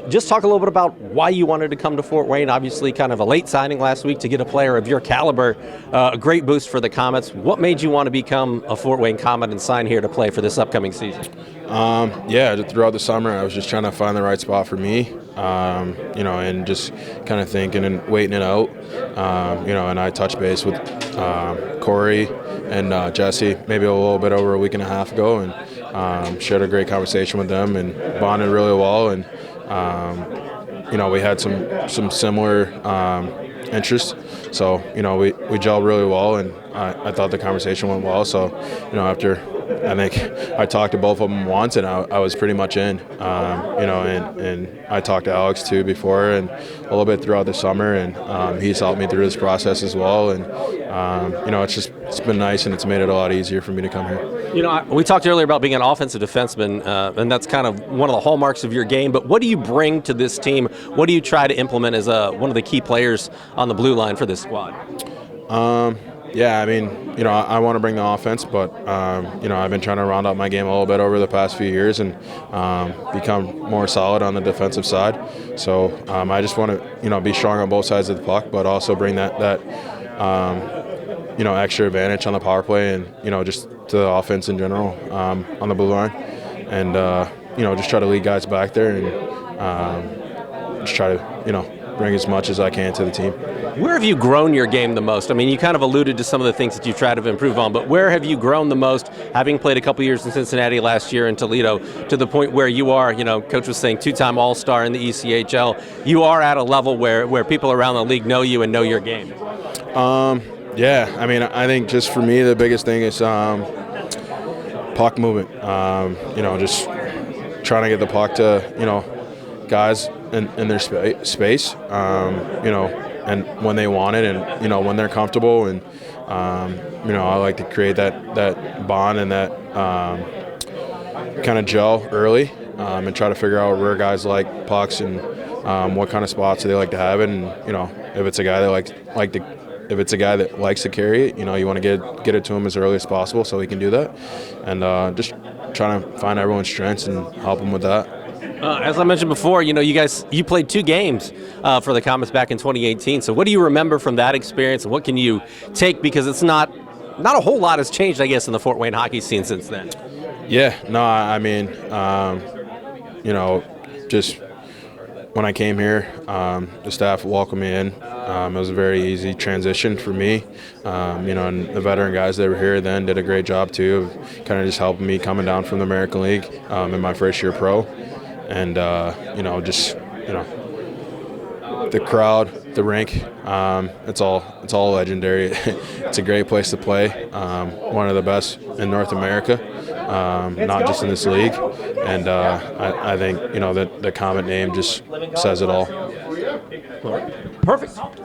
Just talk a little bit about why you wanted to come to Fort Wayne. Obviously, kind of a late signing last week to get a player of your caliber. A great boost for the Komets. What made you want to become a Fort Wayne Komet and sign here to play for this upcoming season? Throughout the summer, I was just trying to find the right spot for me, and just kind of thinking and waiting it out. And I touched base with Corey and Jesse maybe a little bit over a week and a half ago, and shared a great conversation with them and bonded really well. And we had some similar interests, so we gelled really well, and I thought the conversation went well. So after I think I talked to both of them once, and I was pretty much in. And I talked to Alex too before, and a little bit throughout the summer, and he's helped me through this process as well. And it's been nice, and it's made it a lot easier for me to come here. We talked earlier about being an offensive defenseman, and that's kind of one of the hallmarks of your game. But what do you bring to this team? What do you try to implement as one of the key players on the blue line for this squad? I want to bring the offense, but I've been trying to round out my game a little bit over the past few years and become more solid on the defensive side. So I just want to be strong on both sides of the puck, but also bring that extra advantage on the power play and just to the offense in general on the blue line, and just try to lead guys back there and just try to bring as much as I can to the team. Where have you grown your game the most? I mean, you kind of alluded to some of the things that you've tried to improve on, but where have you grown the most, having played a couple years in Cincinnati last year in Toledo, to the point where you are, Coach was saying, two-time All-Star in the ECHL. You are at a level where people around the league know you and know your game. I think just for me, the biggest thing is puck movement. Just trying to get the puck to, guys in their space, and when they want it, and when they're comfortable, and I like to create that bond and that kind of gel early, and try to figure out where guys like pucks and what kind of spots they like to have it. And if it's a guy that likes to carry it, you want to get it to him as early as possible so he can do that, and just trying to find everyone's strengths and help them with that. As I mentioned before, you played 2 games for the Komets back in 2018. So what do you remember from that experience, and what can you take? Because it's not a whole lot has changed, I guess, in the Fort Wayne hockey scene since then. Just when I came here, the staff welcomed me in. It was a very easy transition for me. And the veteran guys that were here then did a great job too, of kind of just helping me coming down from the American League in my first year pro. And the crowd, the rink, it's all legendary. It's a great place to play. One of the best in North America, not just in this league. And I think that the Komet name just says it all. Perfect.